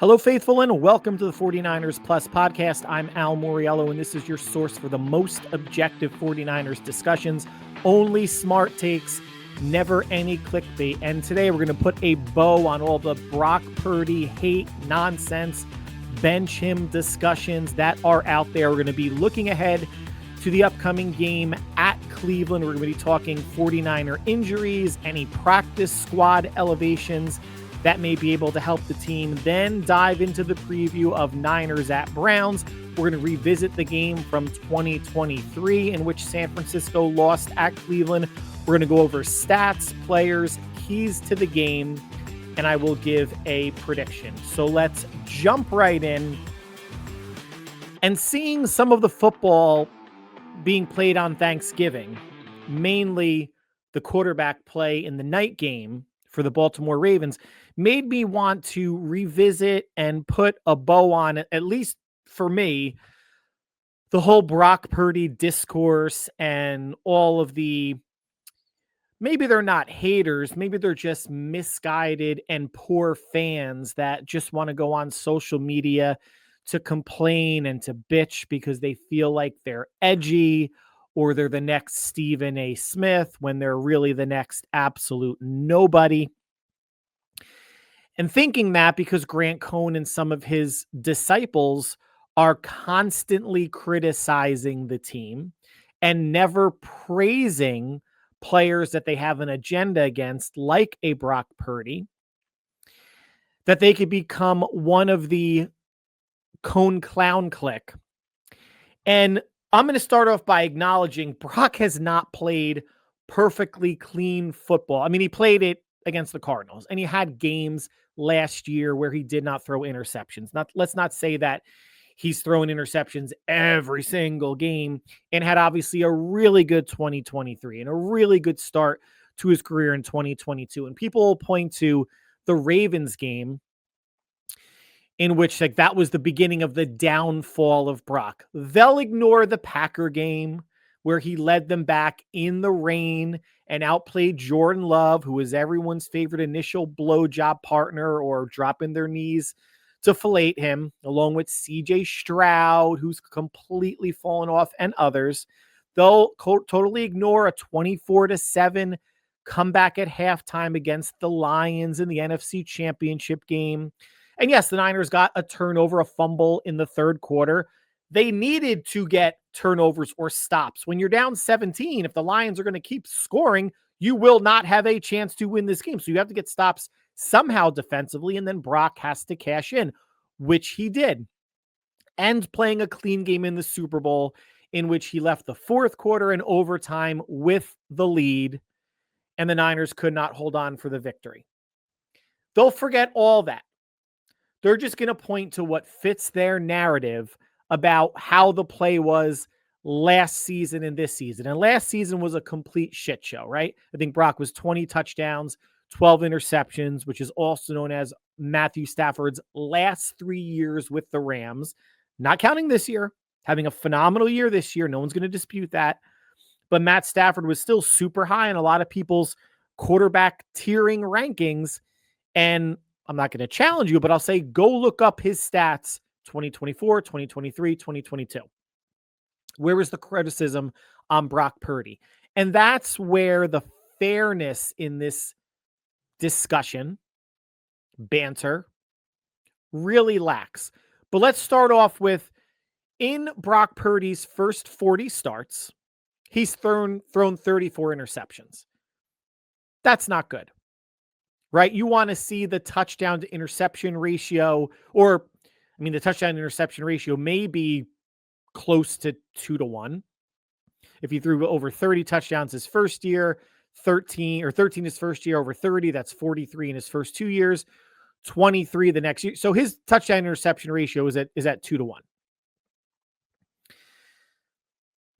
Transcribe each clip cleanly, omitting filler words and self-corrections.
Hello, faithful, and welcome to the 49ers Plus podcast. I'm Al Moriello, and this is your source for the most objective 49ers discussions. Only smart takes, never any clickbait. And today we're going to put a bow on all the Brock Purdy hate, nonsense, bench him discussions that are out there. We're going to be looking ahead to the upcoming game at Cleveland. We're going to be talking 49er injuries, any practice squad elevations that may be able to help the team, then dive into the preview of Niners at Browns. We're going to revisit the game from 2023 in which San Francisco lost at Cleveland. We're going to go over stats, players, keys to the game, and I will give a prediction. So let's jump right in. And seeing some of the football being played on Thanksgiving, mainly the quarterback play in the night game for the Baltimore Ravens, made me want to revisit and put a bow on it, at least for me, the whole Brock Purdy discourse and all of the, maybe they're not haters, maybe they're just misguided and poor fans that just want to go on social media to complain and to bitch because they feel like they're edgy or they're the next Stephen A. Smith when they're really the next absolute nobody. And thinking that because Grant Cohn and some of his disciples are constantly criticizing the team and never praising players that they have an agenda against, like a Brock Purdy, that they could become one of the Cohn clown clique. And I'm going to start off by acknowledging Brock has not played perfectly clean football. I mean, he played it against the Cardinals, and he had games last year where he did not throw interceptions. Let's not say that he's throwing interceptions every single game, and had obviously a really good 2023 and a really good start to his career in 2022. And people will point to the Ravens game in which that was the beginning of the downfall of Brock. They'll ignore the Packer game where he led them back in the rain and outplayed Jordan Love, who was everyone's favorite initial blowjob partner, or dropping their knees to fillet him, along with CJ Stroud, who's completely fallen off, and others. They'll totally ignore a 24-7 comeback at halftime against the Lions in the NFC Championship game. And yes, the Niners got a turnover, a fumble in the third quarter. They needed to get turnovers or stops. When you're down 17, if the Lions are going to keep scoring, you will not have a chance to win this game. So you have to get stops somehow defensively, and then Brock has to cash in, which he did. And playing a clean game in the Super Bowl in which he left the fourth quarter and overtime with the lead, and the Niners could not hold on for the victory. They'll forget all that. They're just going to point to what fits their narrative about how the play was last season and this season. And last season was a complete shit show, right? I think Brock was 20 touchdowns, 12 interceptions, which is also known as Matthew Stafford's last 3 years with the Rams, not counting this year, having a phenomenal year this year. No one's going to dispute that. But Matt Stafford was still super high in a lot of people's quarterback tiering rankings. And I'm not going to challenge you, but I'll say go look up his stats 2024, 2023, 2022. Where was the criticism on Brock Purdy? And that's where the fairness in this discussion, banter, really lacks. But let's start off with, in Brock Purdy's first 40 starts, he's thrown 34 interceptions. That's not good, right? You want to see the touchdown to interception ratio, or the touchdown interception ratio may be close to 2-1. If he threw over 30 touchdowns his first year, 13 his first year, over 30, that's 43 in his first 2 years, 23 the next year. So his touchdown interception ratio is at 2-1.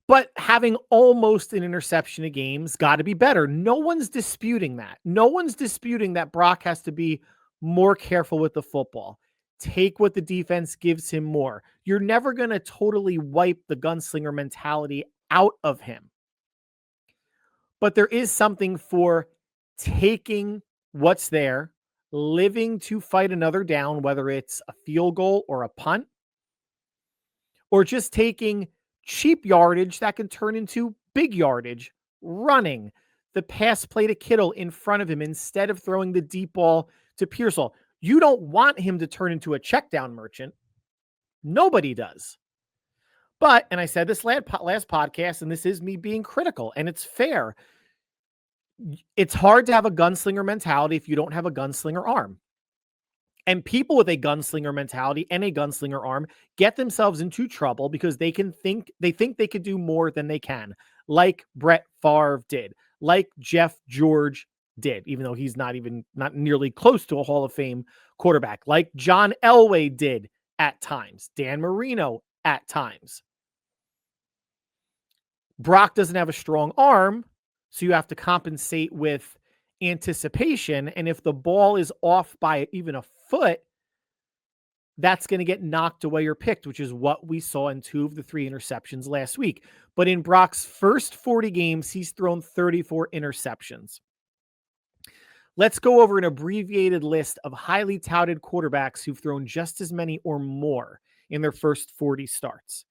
But having almost an interception a game's got to be better. No one's disputing that. No one's disputing that Brock has to be more careful with the football. Take what the defense gives him more. You're never going to totally wipe the gunslinger mentality out of him. But there is something for taking what's there, living to fight another down, whether it's a field goal or a punt, or just taking cheap yardage that can turn into big yardage, running the pass play to Kittle in front of him instead of throwing the deep ball to Pearsall. You don't want him to turn into a check down merchant. Nobody does. But, and I said this last podcast, and this is me being critical, and it's fair. It's hard to have a gunslinger mentality if you don't have a gunslinger arm. And people with a gunslinger mentality and a gunslinger arm get themselves into trouble because they think they could do more than they can, like Brett Favre did, like Jeff George did, even though he's not nearly close to a Hall of Fame quarterback, like John Elway did at times, Dan Marino at times. Brock doesn't have a strong arm, so you have to compensate with anticipation. And if the ball is off by even a foot, that's going to get knocked away or picked, which is what we saw in 2 of the 3 interceptions last week. But in Brock's first 40 games, he's thrown 34 interceptions. Let's go over an abbreviated list of highly touted quarterbacks who've thrown just as many or more in their first 40 starts.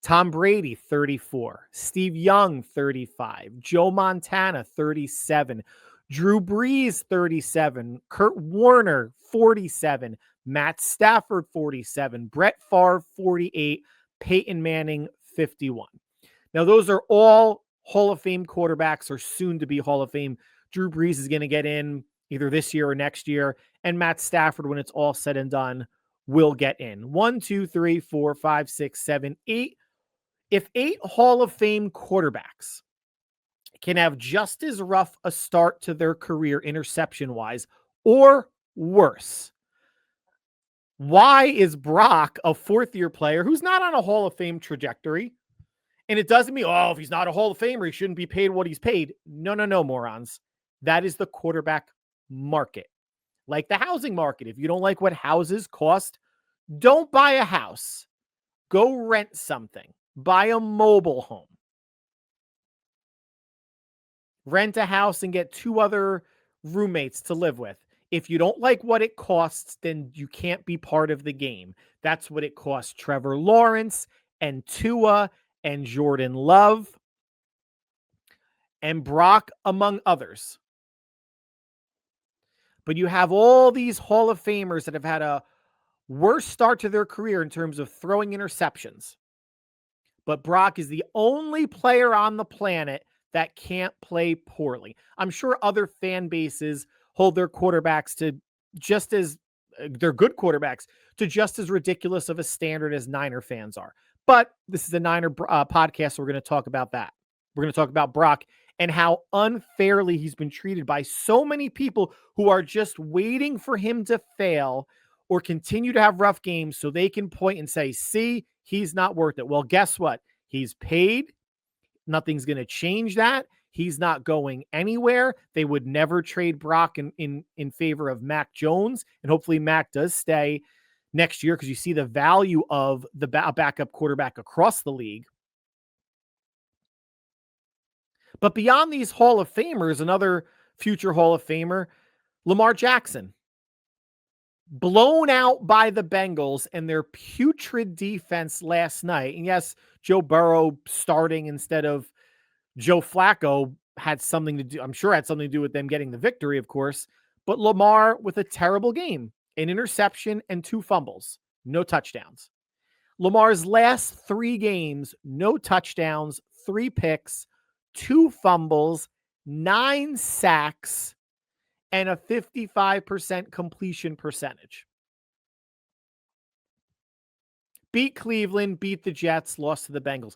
Tom Brady, 34. Steve Young, 35. Joe Montana, 37. Drew Brees, 37. Kurt Warner, 47. Matt Stafford, 47. Brett Favre, 48. Peyton Manning, 51. Now, those are all Hall of Fame quarterbacks or soon to be Hall of Fame. Drew Brees is going to get in either this year or next year. And Matt Stafford, when it's all said and done, will get in. 1, 2, 3, 4, 5, 6, 7, 8. If 8 Hall of Fame quarterbacks can have just as rough a start to their career interception-wise or worse, why is Brock, a fourth-year player who's not on a Hall of Fame trajectory, and it doesn't mean, if he's not a Hall of Famer, he shouldn't be paid what he's paid. No, morons. That is the quarterback market. Like the housing market. If you don't like what houses cost, don't buy a house. Go rent something. Buy a mobile home. Rent a house and get 2 other roommates to live with. If you don't like what it costs, then you can't be part of the game. That's what it costs Trevor Lawrence and Tua and Jordan Love and Brock, among others. But you have all these Hall of Famers that have had a worse start to their career in terms of throwing interceptions. But Brock is the only player on the planet that can't play poorly. I'm sure other fan bases hold their quarterbacks to just as they're good quarterbacks to just as ridiculous of a standard as Niner fans are. But this is a Niner podcast, so we're going to talk about that. We're going to talk about Brock and how unfairly he's been treated by so many people who are just waiting for him to fail or continue to have rough games so they can point and say, see, he's not worth it. Well, guess what? He's paid. Nothing's going to change that. He's not going anywhere. They would never trade Brock in favor of Mac Jones. And hopefully Mac does stay next year because you see the value of the backup quarterback across the league. But beyond these Hall of Famers, another future Hall of Famer, Lamar Jackson. Blown out by the Bengals and their putrid defense last night. And yes, Joe Burrow starting instead of Joe Flacco had something to do, I'm sure had something to do with them getting the victory, of course. But Lamar with a terrible game, an interception and 2 fumbles, no touchdowns. Lamar's last 3 games, no touchdowns, 3 picks, 2 fumbles, 9 sacks, and a 55% completion percentage. Beat Cleveland, beat the Jets, lost to the Bengals.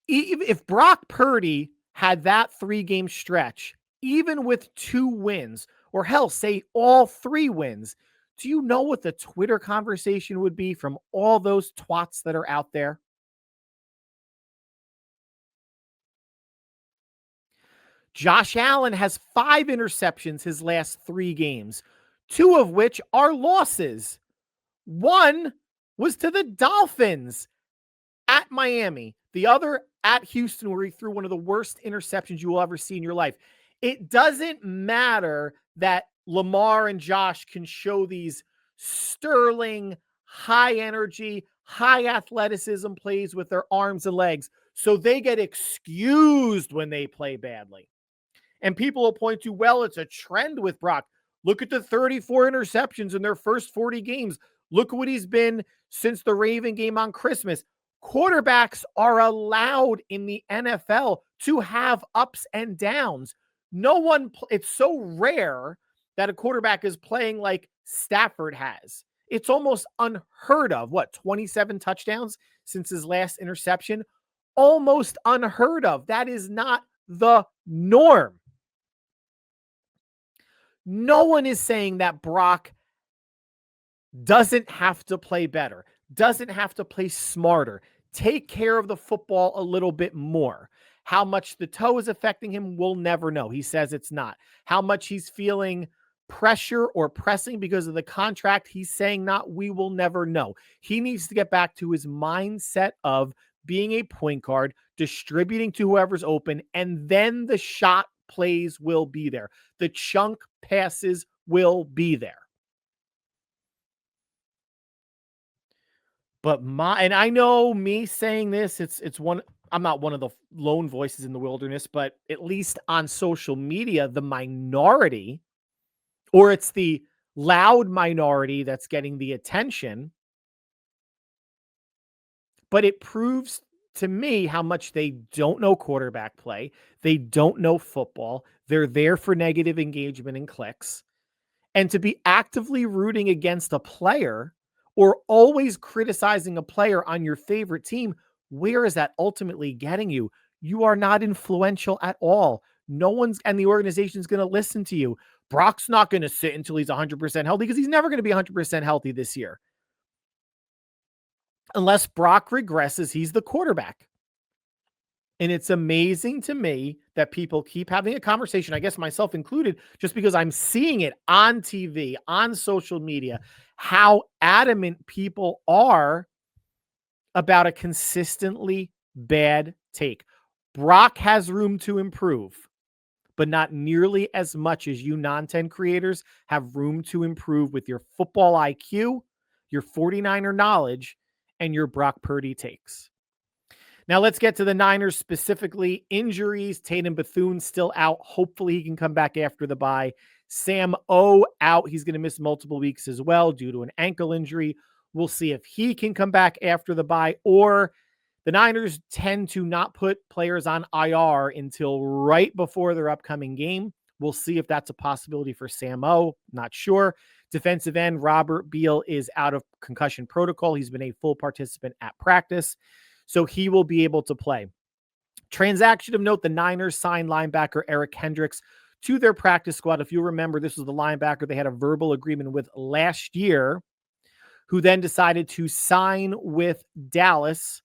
If Brock Purdy had that 3-game stretch, even with 2 wins, or hell, say all 3 wins, do you know what the Twitter conversation would be from all those twats that are out there? Josh Allen has 5 interceptions his last 3 games, 2 of which are losses. 1 was to the Dolphins at Miami. The other at Houston, where he threw one of the worst interceptions you will ever see in your life. It doesn't matter that Lamar and Josh can show these sterling, high energy, high athleticism plays with their arms and legs. So they get excused when they play badly. And people will point to, well, it's a trend with Brock. Look at the 34 interceptions in their first 40 games. Look what he's been since the Raven game on Christmas. Quarterbacks are allowed in the NFL to have ups and downs. No one, it's so rare that a quarterback is playing like Stafford has. It's almost unheard of. What, 27 touchdowns since his last interception? Almost unheard of. That is not the norm. No one is saying that Brock doesn't have to play better, doesn't have to play smarter, take care of the football a little bit more. How much the toe is affecting him, we'll never know. He says it's not. How much he's feeling pressure or pressing because of the contract, he's saying not. We will never know. He needs to get back to his mindset of being a point guard, distributing to whoever's open, and then the shot plays will be there. The chunk passes will be there. But and I know me saying this, it's one, I'm not one of the lone voices in the wilderness, but at least on social media, the minority, or it's the loud minority that's getting the attention, but it proves to me how much they don't know quarterback play. They don't know football. They're there for negative engagement and clicks. And to be actively rooting against a player or always criticizing a player on your favorite team, where is that ultimately getting you? You are not influential at all. No one's, and the organization's going to listen to you. Brock's not going to sit until he's 100% healthy because he's never going to be 100% healthy this year. Unless Brock regresses, he's the quarterback. And it's amazing to me that people keep having a conversation, I guess myself included, just because I'm seeing it on TV, on social media, how adamant people are about a consistently bad take. Brock has room to improve, but not nearly as much as you non-10 creators have room to improve with your football IQ, your 49er knowledge, and your Brock Purdy takes. Now let's get to the Niners specifically. Injuries, Tatum Bethune still out. Hopefully he can come back after the bye. Sam O out. He's going to miss multiple weeks as well due to an ankle injury. We'll see if he can come back after the bye, or the Niners tend to not put players on IR until right before their upcoming game. We'll see if that's a possibility for Sam O. Not sure. Defensive end Robert Beal is out of concussion protocol. He's been a full participant at practice, so he will be able to play. Transaction of note, the Niners signed linebacker Eric Hendricks to their practice squad. If you remember, this was the linebacker they had a verbal agreement with last year, who then decided to sign with Dallas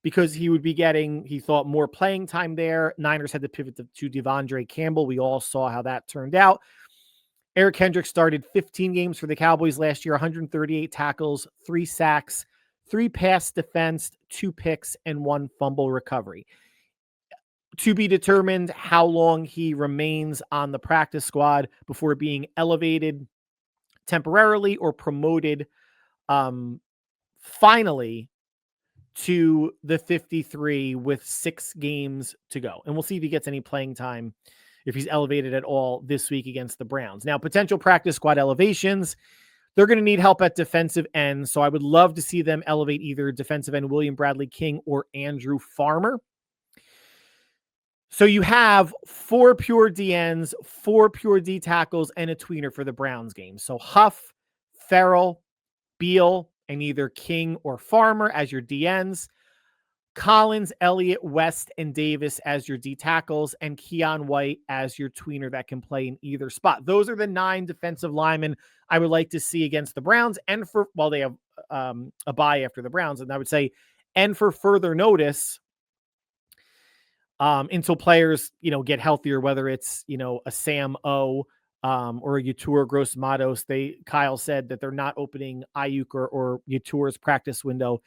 because he would be getting, he thought, more playing time there. Niners had to pivot to Devondre Campbell. We all saw how that turned out. Eric Hendricks started 15 games for the Cowboys last year, 138 tackles, 3 sacks, 3 pass defense, 2 picks, and 1 fumble recovery. To be determined how long he remains on the practice squad before being elevated temporarily or promoted finally to the 53 with 6 games to go. And we'll see if he gets any playing time, if he's elevated at all this week against the Browns. Now, potential practice squad elevations. They're going to need help at defensive end, so I would love to see them elevate either defensive end William Bradley King or Andrew Farmer. So you have 4 pure DNs, 4 pure D tackles, and a tweener for the Browns game. So Huff, Farrell, Beal, and either King or Farmer as your DNs. Collins, Elliott, West, and Davis as your D tackles, and Keon White as your tweener that can play in either spot. Those are the 9 defensive linemen I would like to see against the Browns, and for, well, they have a bye after the Browns, and I would say, and for further notice, until players, get healthier, whether it's, a Sam O or a Yetur Gross-Matos. Kyle said that they're not opening Ayuk or Yetur's practice window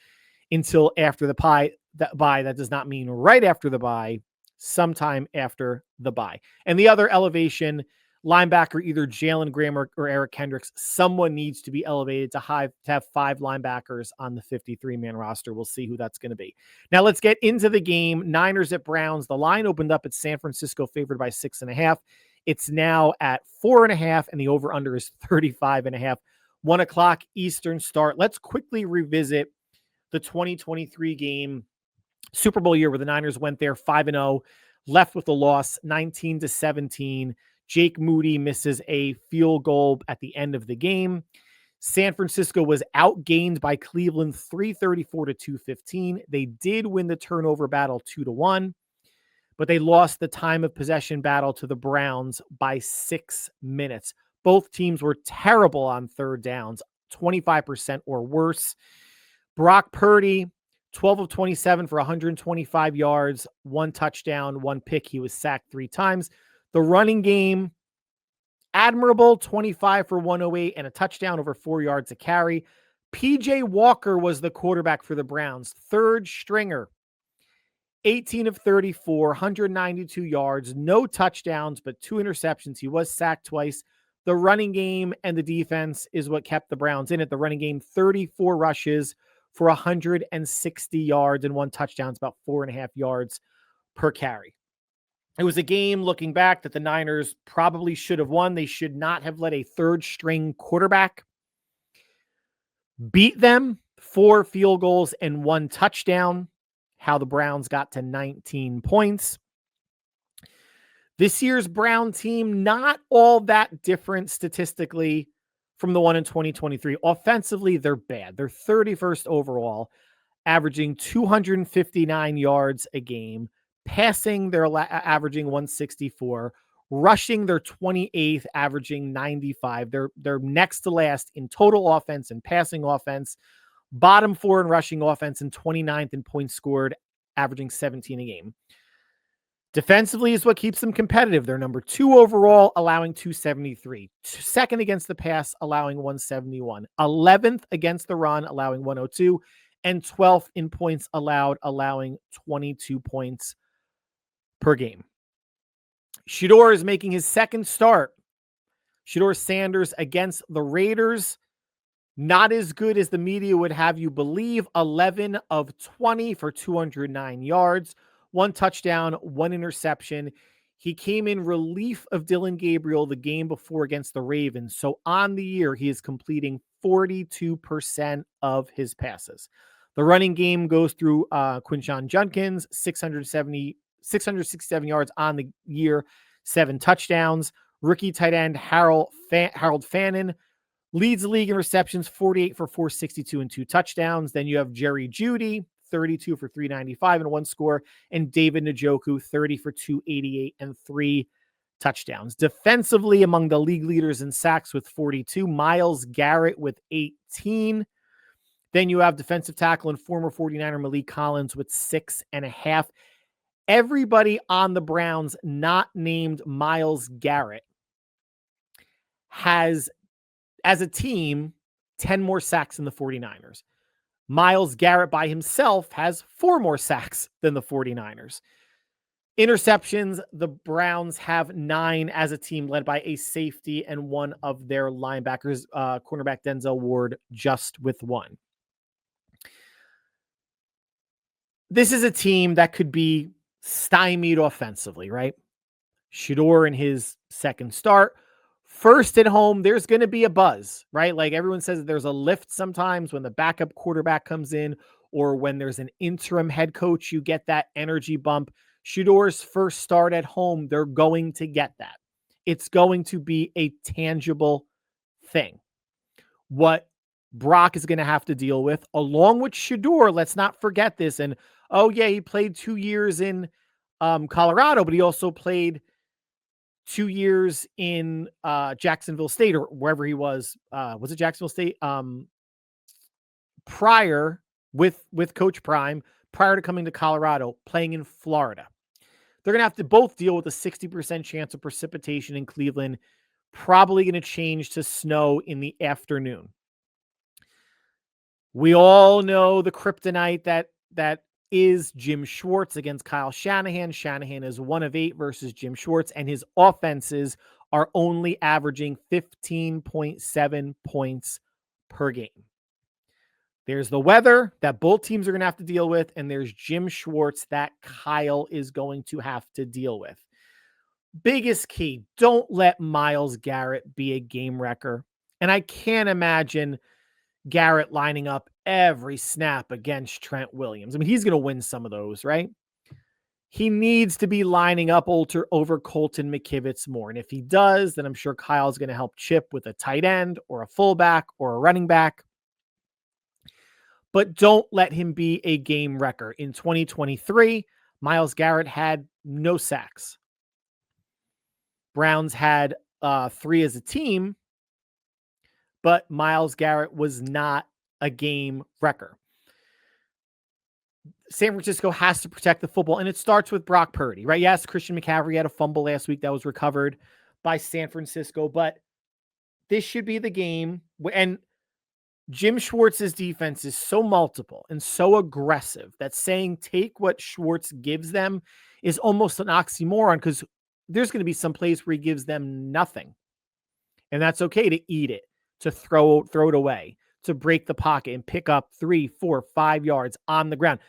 until after the bye. That does not mean right after the bye, sometime after the bye. And the other elevation, linebacker, either Jalen Graham or Eric Kendricks. Someone needs to be elevated to have 5 linebackers on the 53-man roster. We'll see who that's going to be. Now let's get into the game. Niners at Browns. The line opened up at San Francisco, favored by 6.5. It's now at 4.5, and the over-under is 35.5. 1 o'clock Eastern start. Let's quickly revisit the 2023 game, Super Bowl year, where the Niners went there 5-0, left with a loss, 19-17. Jake Moody misses a field goal at the end of the game. San Francisco was outgained by Cleveland 334-215. They did win the turnover battle 2-1, but they lost the time of possession battle to the Browns by 6 minutes. Both teams were terrible on third downs, 25% or worse. Brock Purdy, 12 of 27 for 125 yards, 1 touchdown, 1 pick. He was sacked 3 times. The running game, admirable, 25 for 108 and a touchdown, over 4 yards a carry. PJ Walker was the quarterback for the Browns, third stringer, 18 of 34, 192 yards, no touchdowns, but 2 interceptions. He was sacked twice. The running game and the defense is what kept the Browns in it. The running game, 34 rushes for 160 yards and 1 touchdown. It's about 4.5 yards per carry. It was a game, looking back, that the Niners probably should have won. They should not have let a third-string quarterback beat them. 4 field goals and 1 touchdown. How the Browns got to 19 points. This year's Brown team, not all that different statistically from the one in 2023. Offensively, they're bad. They're 31st overall, averaging 259 yards a game. Passing, they're averaging 164. Rushing, they're 28th, averaging 95. They're next to last in total offense and passing offense. Bottom 4 in rushing offense and 29th in points scored, averaging 17 a game. Defensively is what keeps them competitive. They're number 2 overall, allowing 273. Second against the pass, allowing 171. 11th against the run, allowing 102. And 12th in points allowed, allowing 22 points per game. Shedeur is making his second start. Shedeur Sanders against the Raiders. Not as good as the media would have you believe. 11 of 20 for 209 yards. 1 touchdown, 1 interception. He came in relief of Dylan Gabriel the game before against the Ravens. So on the year, he is completing 42% of his passes. The running game goes through Quinshon Judkins, 667 yards on the year, 7 touchdowns. Rookie tight end Harold Fannin leads the league in receptions, 48 for 462 and 2 touchdowns. Then you have Jerry Jeudy, 32 for 395 and 1 score, and David Njoku, 30 for 288 and 3 touchdowns. Defensively, among the league leaders in sacks with 42, Myles Garrett with 18. Then you have defensive tackle and former 49er Malik Collins with 6.5. Everybody on the Browns not named Myles Garrett has, as a team, 10 more sacks than the 49ers. Myles Garrett by himself has 4 more sacks than the 49ers. Interceptions, the Browns have 9 as a team, led by a safety and one of their linebackers, cornerback Denzel Ward, just with 1. This is a team that could be stymied offensively, right? Shedeur in his second start. First at home, there's going to be a buzz, right? Like everyone says, there's a lift sometimes when the backup quarterback comes in, or when there's an interim head coach, you get that energy bump. Shedeur's first start at home, they're going to get that. It's going to be a tangible thing. What Brock is going to have to deal with, along with Shedeur, let's not forget this. And, oh yeah, he played 2 years in Colorado, but he also played 2 years in Jacksonville State, or wherever he was. Was it Jacksonville State? Prior with Coach Prime, prior to coming to Colorado, playing in Florida. They're going to have to both deal with a 60% chance of precipitation in Cleveland, probably going to change to snow in the afternoon. We all know the kryptonite that is Jim Schwartz against Kyle Shanahan. Shanahan is 1 of 8 versus Jim Schwartz, and his offenses are only averaging 15.7 points per game. There's the weather that both teams are going to have to deal with, and there's Jim Schwartz that Kyle is going to have to deal with. Biggest key, don't let Myles Garrett be a game wrecker. And I can't imagine Garrett lining up every snap against Trent Williams. I mean, he's going to win some of those, right? He needs to be lining up over Colton McKivitz more. And if he does, then I'm sure Kyle's going to help chip with a tight end or a fullback or a running back. But don't let him be a game wrecker. In 2023, Myles Garrett had no sacks. Browns had 3 as a team, but Myles Garrett was not a game wrecker. San Francisco has to protect the football, and it starts with Brock Purdy, right? Yes, Christian McCaffrey had a fumble last week that was recovered by San Francisco, but this should be the game. And Jim Schwartz's defense is so multiple and so aggressive that saying take what Schwartz gives them is almost an oxymoron, because there's going to be some plays where he gives them nothing. And that's okay to eat it, to throw it away, to break the pocket and pick up 3, 4, 5 yards on the ground.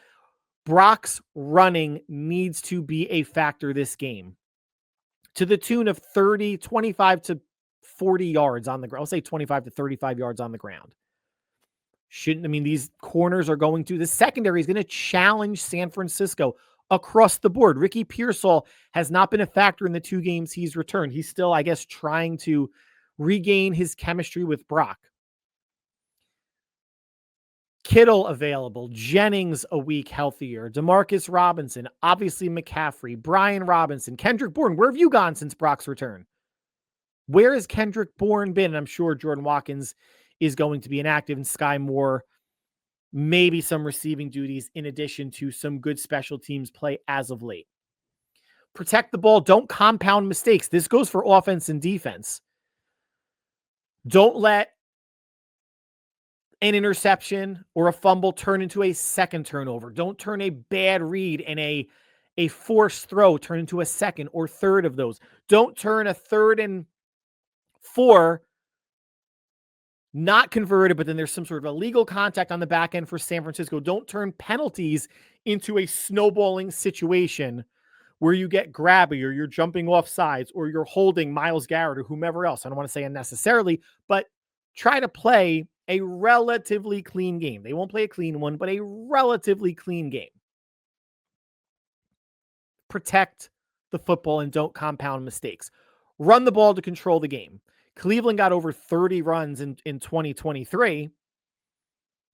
Brock's running needs to be a factor this game to the tune of 25 to 40 yards on the ground. I'll say 25 to 35 yards on the ground. These corners are going to, the secondary is going to challenge San Francisco across the board. Ricky Pearsall has not been a factor in the 2 games he's returned. He's still, I guess, trying to regain his chemistry with Brock. Kittle available, Jennings a week healthier, Demarcus Robinson, obviously McCaffrey, Brian Robinson, Kendrick Bourne. Where have you gone since Brock's return? Where has Kendrick Bourne been? And I'm sure Jordan Watkins is going to be inactive, and Sky Moore, maybe some receiving duties in addition to some good special teams play as of late. Protect the ball. Don't compound mistakes. This goes for offense and defense. Don't let an interception or a fumble turn into a second turnover. Don't turn a bad read and a forced throw turn into a second or third of those. Don't turn a 3rd and 4 not converted, but then there's some sort of illegal contact on the back end for San Francisco. Don't turn penalties into a snowballing situation where you get grabby or you're jumping off sides or you're holding Myles Garrett or whomever else. I don't want to say unnecessarily, but try to play a relatively clean game. They won't play a clean one, but a relatively clean game. Protect the football and don't compound mistakes. Run the ball to control the game. Cleveland got over 30 runs in 2023,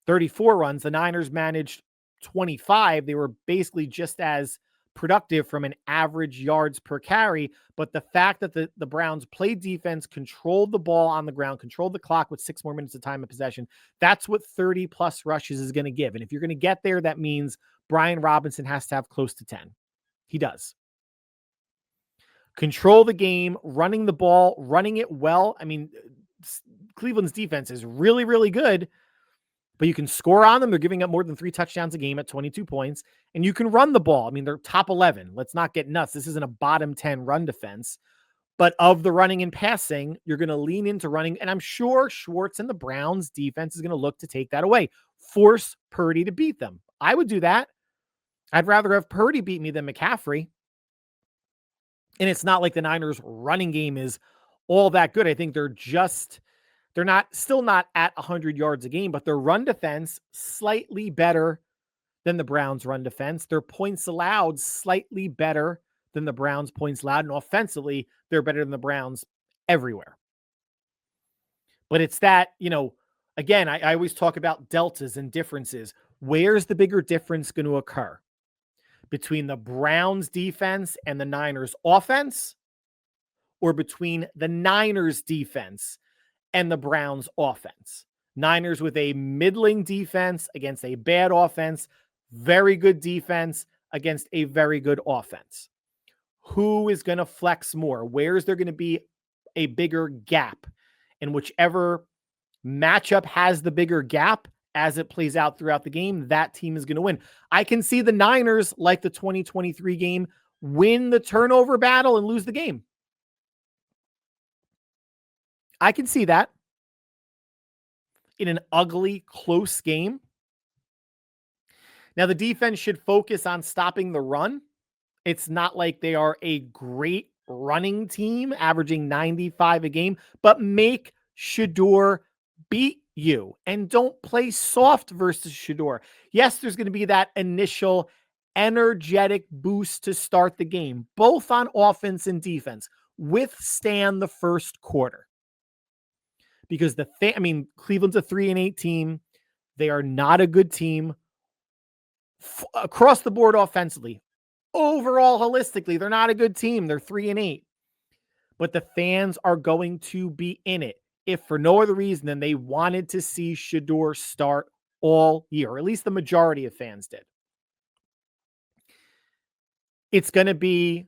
34 runs. The Niners managed 25. They were basically just as productive from an average yards per carry. But the fact that the Browns played defense, controlled the ball on the ground, controlled the clock with 6 more minutes of time of possession, that's what 30 plus rushes is going to give. And if you're going to get there, that means Brian Robinson has to have close to 10. He does. Control the game, running the ball, running it well. I mean, Cleveland's defense is really, really good, but you can score on them. They're giving up more than 3 touchdowns a game at 22 points, and you can run the ball. I mean, they're top 11. Let's not get nuts. This isn't a bottom 10 run defense, but of the running and passing, you're going to lean into running, and I'm sure Schwartz and the Browns defense is going to look to take that away. Force Purdy to beat them. I would do that. I'd rather have Purdy beat me than McCaffrey. And it's not like the Niners running game is all that good. I think they're still not at 100 yards a game, but their run defense slightly better than the Browns run defense. Their points allowed slightly better than the Browns points allowed. And offensively, they're better than the Browns everywhere. But it's that, again, I always talk about deltas and differences. Where's the bigger difference going to occur? Between the Browns defense and the Niners offense, or between the Niners defense and the Browns offense? Niners with a middling defense against a bad offense, very good defense against a very good offense. Who is going to flex more? Where is there going to be a bigger gap? And whichever matchup has the bigger gap, as it plays out throughout the game, that team is going to win. I can see the Niners, like the 2023 game, win the turnover battle and lose the game. I can see that in an ugly, close game. Now, the defense should focus on stopping the run. It's not like they are a great running team, averaging 95 a game, but make Shedeur beat you and don't play soft versus Shedeur. Yes, there's going to be that initial energetic boost to start the game, both on offense and defense. Withstand the first quarter because Cleveland's a 3-8 team. They are not a good team across the board offensively. Overall, holistically, they're not a good team. They're 3-8. But the fans are going to be in it, if for no other reason than they wanted to see Shedeur start all year, or at least the majority of fans did. It's going to be,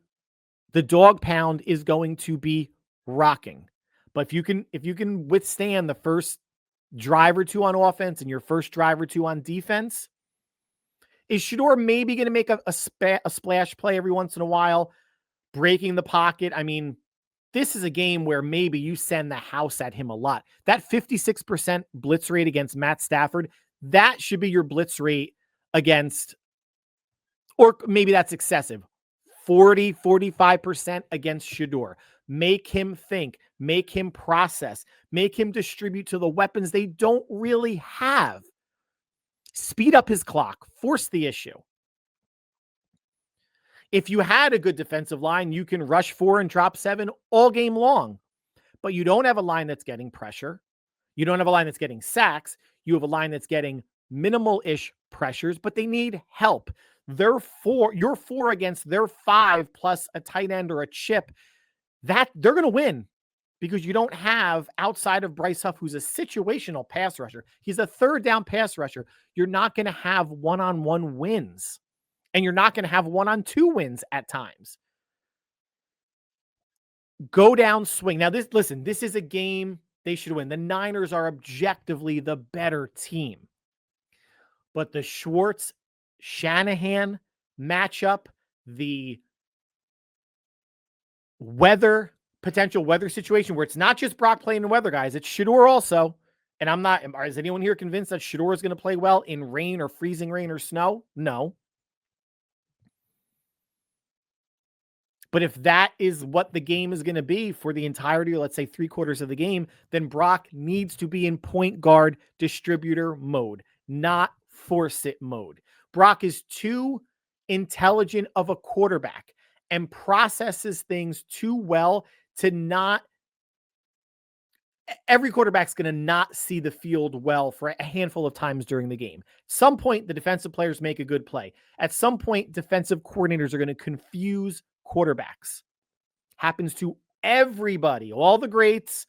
the dog pound is going to be rocking. But if you can withstand the first drive or two on offense and your first drive or two on defense, is Shedeur maybe going to make a splash play every once in a while, breaking the pocket? I mean, this is a game where maybe you send the house at him a lot. That 56% blitz rate against Matt Stafford, that should be your blitz rate against, or maybe that's excessive, 45% against Shedeur. Make him think, make him process, make him distribute to the weapons they don't really have. Speed up his clock, force the issue. If you had a good defensive line, you can rush 4 and drop 7 all game long. But you don't have a line that's getting pressure. You don't have a line that's getting sacks. You have a line that's getting minimal-ish pressures, but they need help. You're 4 against their 5 plus a tight end or a chip. That they're going to win because you don't have, outside of Bryce Huff, who's a situational pass rusher. He's a third down pass rusher. You're not going to have one-on-one wins. And you're not going to have 1-on-2 wins at times. Go down, swing. Now, this is a game they should win. The Niners are objectively the better team. But the Schwartz-Shanahan matchup, the potential weather situation where it's not just Brock playing the weather, guys. It's Shedeur also. And is anyone here convinced that Shedeur is going to play well in rain or freezing rain or snow? No. But if that is what the game is going to be for the entirety, let's say 3/4 of the game, then Brock needs to be in point guard distributor mode, not force it mode. Brock is too intelligent of a quarterback and processes things too well to not. Every quarterback's going to not see the field well for a handful of times during the game. At some point, the defensive players make a good play. At some point, defensive coordinators are going to confuse quarterbacks. Happens to everybody, all the greats,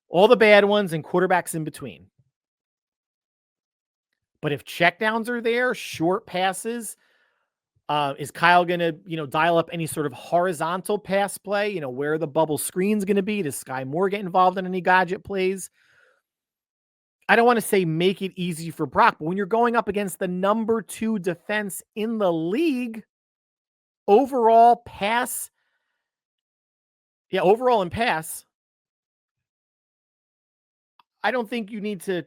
all the bad ones, and quarterbacks in between. But if checkdowns are there, short passes, is Kyle going to, dial up any sort of horizontal pass play? Where the bubble screen's going to be? Does Sky Moore get involved in any gadget plays? I don't want to say make it easy for Brock, but when you're going up against the number 2 defense in the league, overall in pass, I don't think you need to,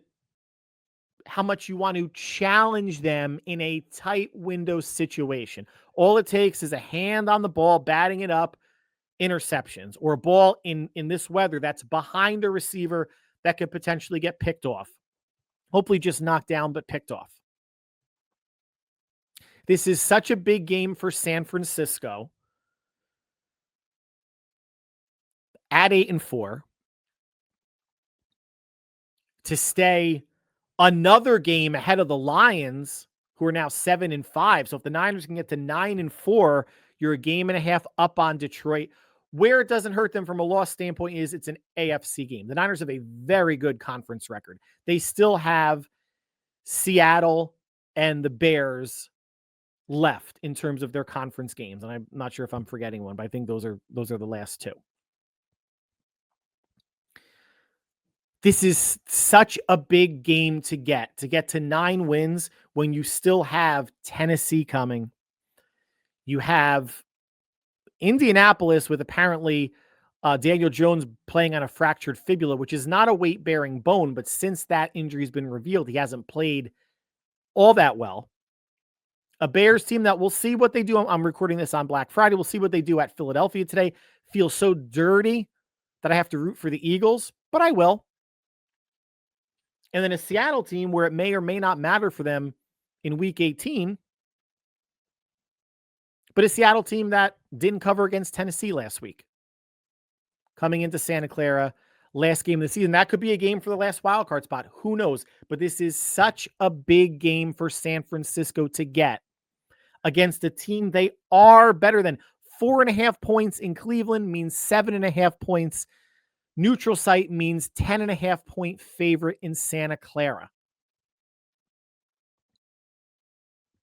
how much you want to challenge them in a tight window situation. All it takes is a hand on the ball, batting it up, interceptions, or a ball in this weather that's behind a receiver that could potentially get picked off. Hopefully just knocked down, but picked off. This is such a big game for San Francisco at 8-4 to stay another game ahead of the Lions, who are now 7-5. So if the Niners can get to 9-4, you're a game and a half up on Detroit. Where it doesn't hurt them from a loss standpoint is it's an AFC game. The Niners have a very good conference record. They still have Seattle and the Bears left in terms of their conference games. And I'm not sure if I'm forgetting one, but I think those are the last 2. This is such a big game to get to 9 wins when you still have Tennessee coming. You have Indianapolis with apparently Daniel Jones playing on a fractured fibula, which is not a weight-bearing bone, but since that injury has been revealed, he hasn't played all that well. A Bears team that we'll see what they do. I'm recording this on Black Friday. We'll see what they do at Philadelphia today. Feels so dirty that I have to root for the Eagles, but I will. And then a Seattle team where it may or may not matter for them in Week 18, but a Seattle team that didn't cover against Tennessee last week. Coming into Santa Clara, last game of the season. That could be a game for the last wildcard spot. Who knows? But this is such a big game for San Francisco to get against a team they are better than. 4.5 points in Cleveland means 7.5 points. Neutral site means 10.5 point favorite in Santa Clara.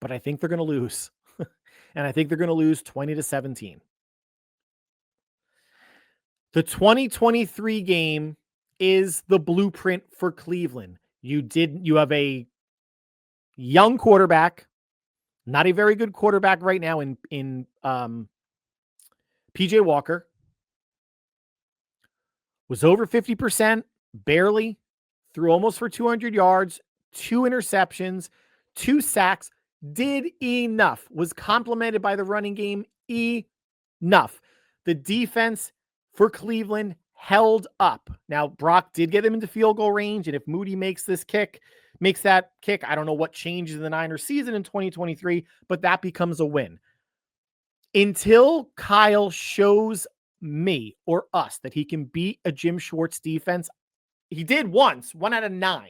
But I think they're going to lose. And I think they're going to lose 20-17. The 2023 game is the blueprint for Cleveland. You have a young quarterback, not a very good quarterback right now in PJ Walker. Was over 50%, barely, threw almost for 200 yards, 2 interceptions, 2 sacks, did enough, was complimented by the running game enough. The defense for Cleveland held up. Now, Brock did get him into field goal range, and if Moody makes that kick, I don't know what changes in the Niners season in 2023, but that becomes a win. Until Kyle shows me or us that he can beat a Jim Schwartz defense, he did once, 1 out of 9.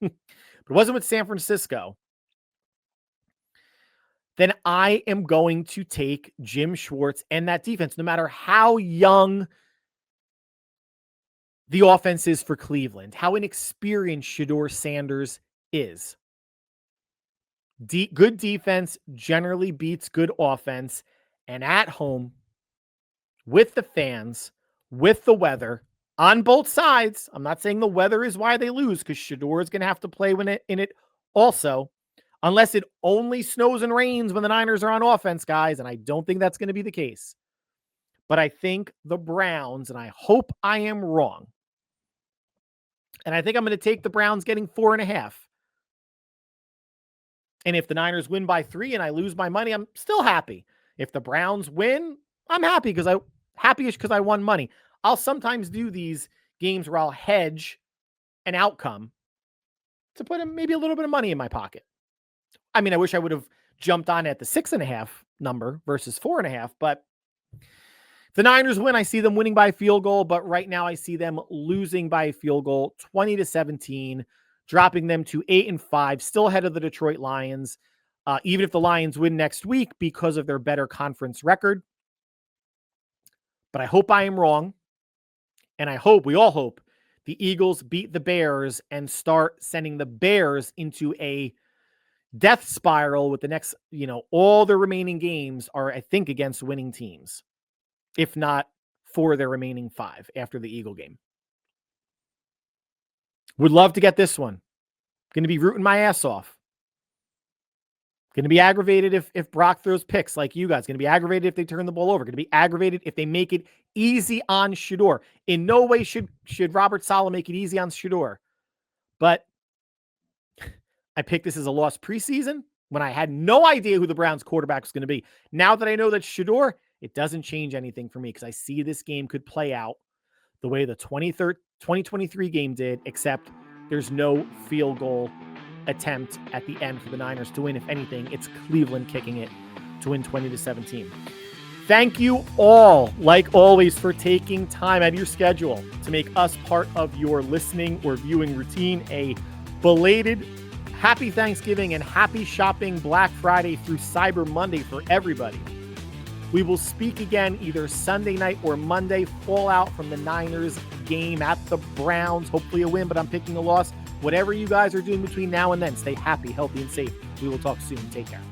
But it wasn't with San Francisco. Then I am going to take Jim Schwartz and that defense, no matter how young the offense is for Cleveland, how inexperienced Shedeur Sanders is. Good defense generally beats good offense, and at home, with the fans, with the weather, on both sides. I'm not saying the weather is why they lose, because Shedeur is going to have to play in it also. Unless it only snows and rains when the Niners are on offense, guys, and I don't think that's going to be the case. But I think the Browns, and I hope I am wrong, and I think I'm going to take the Browns getting 4.5. And if the Niners win by 3 and I lose my money, I'm still happy. If the Browns win, I'm happy because I won money. I'll sometimes do these games where I'll hedge an outcome to put maybe a little bit of money in my pocket. I mean, I wish I would have jumped on at the 6.5 number versus 4.5, but if the Niners win, I see them winning by a field goal, but right now I see them losing by a field goal, 20-17, dropping them to 8-5, still ahead of the Detroit Lions, even if the Lions win next week because of their better conference record. But I hope I am wrong, and we all hope, the Eagles beat the Bears and start sending the Bears into a death spiral with the next, all the remaining games are, I think, against winning teams, if not 4 of their remaining 5 after the Eagle game. Would love to get this one. Going to be rooting my ass off. Going to be aggravated if Brock throws picks like you guys. Going to be aggravated if they turn the ball over. Going to be aggravated if they make it easy on Shedeur. In no way should Robert Saleh make it easy on Shedeur. But I picked this as a loss preseason when I had no idea who the Browns quarterback was going to be. Now that I know that Shedeur, it doesn't change anything for me because I see this game could play out the way the 2023 game did, except there's no field goal attempt at the end for the Niners to win. If anything, it's Cleveland kicking it to win 20-17. Thank you all, like always, for taking time out of your schedule to make us part of your listening or viewing routine. A belated happy Thanksgiving and happy shopping Black Friday through Cyber Monday for everybody. We will speak again either Sunday night or Monday. Fallout from the Niners game at the Browns. Hopefully a win, but I'm picking a loss. Whatever you guys are doing between now and then, stay happy, healthy, and safe. We will talk soon. Take care.